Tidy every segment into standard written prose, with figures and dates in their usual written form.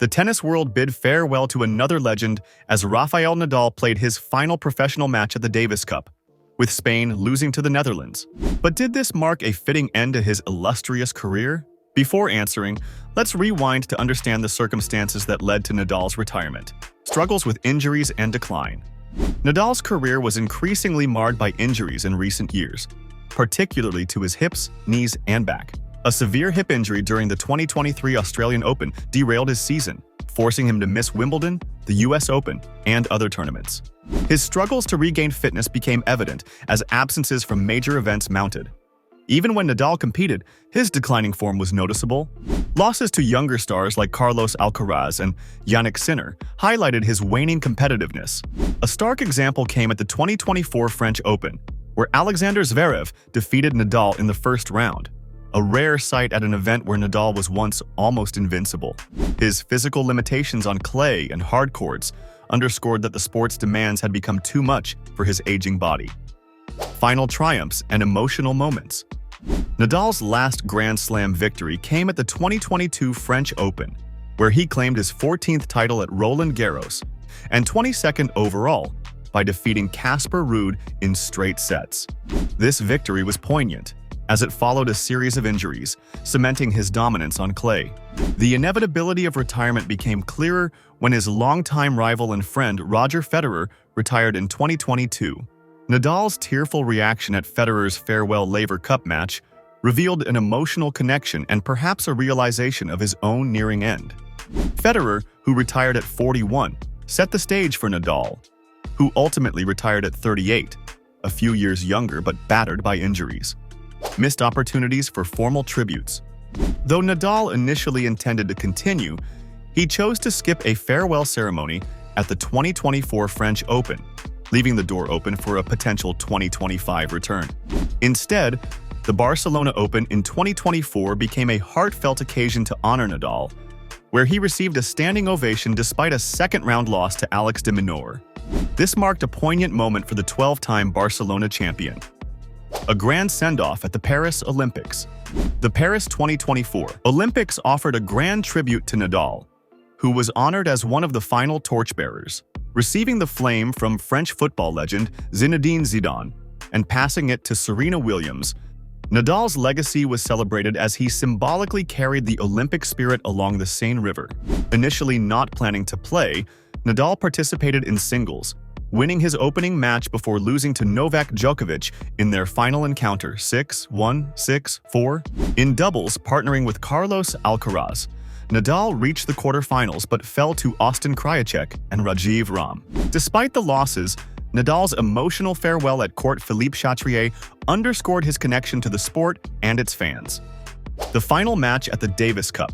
the tennis world bid farewell to another legend as Rafael Nadal played his final professional match at the Davis Cup, with Spain losing to the Netherlands. But did this mark a fitting end to his illustrious career? Before answering, let's rewind to understand the circumstances that led to Nadal's retirement, struggles with injuries and decline. Nadal's career was increasingly marred by injuries in recent years, particularly to his hips, knees, and back. A severe hip injury during the 2023 Australian Open derailed his season, forcing him to miss Wimbledon, the US Open, and other tournaments. His struggles to regain fitness became evident as absences from major events mounted. Even when Nadal competed, his declining form was noticeable. Losses to younger stars like Carlos Alcaraz and Jannik Sinner highlighted his waning competitiveness. A stark example came at the 2024 French Open, where Alexander Zverev defeated Nadal in the first round, a rare sight at an event where Nadal was once almost invincible. His physical limitations on clay and hard courts underscored that the sport's demands had become too much for his aging body. Final triumphs and emotional moments. Nadal's last Grand Slam victory came at the 2022 French Open, where he claimed his 14th title at Roland Garros and 22nd overall by defeating Casper Ruud in straight sets. This victory was poignant, as it followed a series of injuries, cementing his dominance on clay. The inevitability of retirement became clearer when his longtime rival and friend Roger Federer retired in 2022. Nadal's tearful reaction at Federer's farewell Laver Cup match revealed an emotional connection and perhaps a realization of his own nearing end. Federer, who retired at 41, set the stage for Nadal, who ultimately retired at 38, a few years younger but battered by injuries. Missed opportunities for formal tributes. Though Nadal initially intended to continue, he chose to skip a farewell ceremony at the 2024 French Open, leaving the door open for a potential 2025 return. Instead, the Barcelona Open in 2024 became a heartfelt occasion to honor Nadal, where he received a standing ovation despite a second-round loss to Alex de Minaur. This marked a poignant moment for the 12-time Barcelona champion. A grand send-off at the Paris Olympics. The Paris 2024 Olympics offered a grand tribute to Nadal, who was honored as one of the final torchbearers, receiving the flame from French football legend Zinedine Zidane and passing it to Serena Williams. Nadal's legacy was celebrated as he symbolically carried the Olympic spirit along the Seine River. Initially not planning to play, Nadal participated in singles, winning his opening match before losing to Novak Djokovic in their final encounter 6-1, 6-4. In doubles, partnering with Carlos Alcaraz, Nadal reached the quarterfinals but fell to Austin Krajicek and Rajiv Ram. Despite the losses, Nadal's emotional farewell at court Philippe Chatrier underscored his connection to the sport and its fans. The final match at the Davis Cup.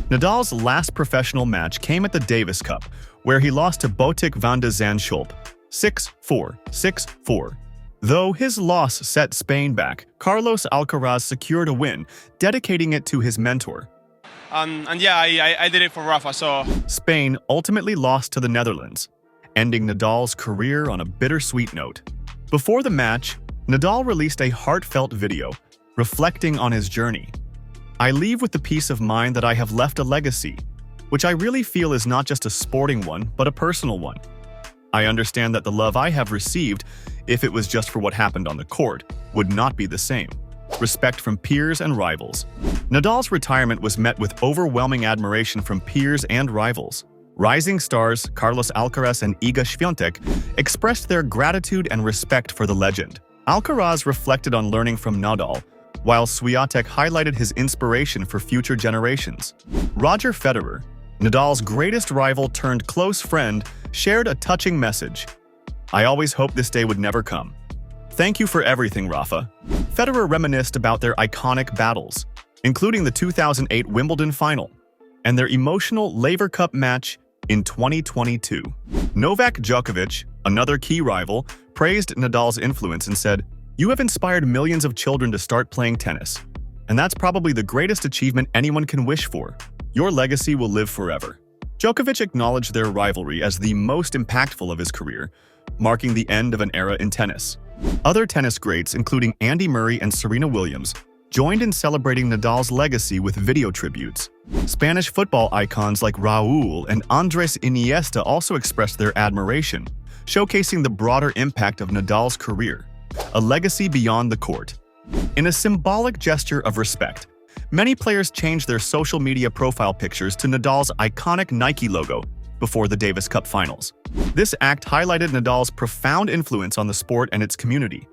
Nadal's last professional match came at the Davis Cup, where he lost to Botic van de Zandschulp 6-4, 6-4. Though his loss set Spain back, Carlos Alcaraz secured a win, dedicating it to his mentor. I did it for Rafa, so... Spain ultimately lost to the Netherlands, ending Nadal's career on a bittersweet note. Before the match, Nadal released a heartfelt video, reflecting on his journey. "I leave with the peace of mind that I have left a legacy, which I really feel is not just a sporting one, but a personal one. I understand that the love I have received, if it was just for what happened on the court, would not be the same. Respect from peers and rivals." Nadal's retirement was met with overwhelming admiration from peers and rivals. Rising stars Carlos Alcaraz and Iga Świątek expressed their gratitude and respect for the legend. Alcaraz reflected on learning from Nadal, while Świątek highlighted his inspiration for future generations. Roger Federer, Nadal's greatest rival turned close friend, shared a touching message. "I always hoped this day would never come. Thank you for everything, Rafa." Federer reminisced about their iconic battles, including the 2008 Wimbledon final and their emotional Laver Cup match in 2022. Novak Djokovic, another key rival, praised Nadal's influence and said, "You have inspired millions of children to start playing tennis, and that's probably the greatest achievement anyone can wish for. Your legacy will live forever." Djokovic acknowledged their rivalry as the most impactful of his career, marking the end of an era in tennis. Other tennis greats, including Andy Murray and Serena Williams, joined in celebrating Nadal's legacy with video tributes. Spanish football icons like Raúl and Andrés Iniesta also expressed their admiration, showcasing the broader impact of Nadal's career, a legacy beyond the court. In a symbolic gesture of respect, many players changed their social media profile pictures to Nadal's iconic Nike logo before the Davis Cup finals. This act highlighted Nadal's profound influence on the sport and its community.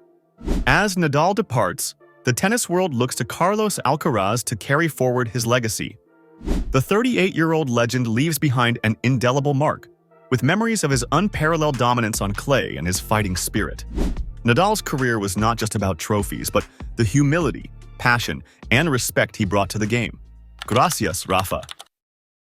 As Nadal departs, the tennis world looks to Carlos Alcaraz to carry forward his legacy. The 38-year-old legend leaves behind an indelible mark, with memories of his unparalleled dominance on clay and his fighting spirit. Nadal's career was not just about trophies, but the humility, passion, and respect he brought to the game. Gracias, Rafa.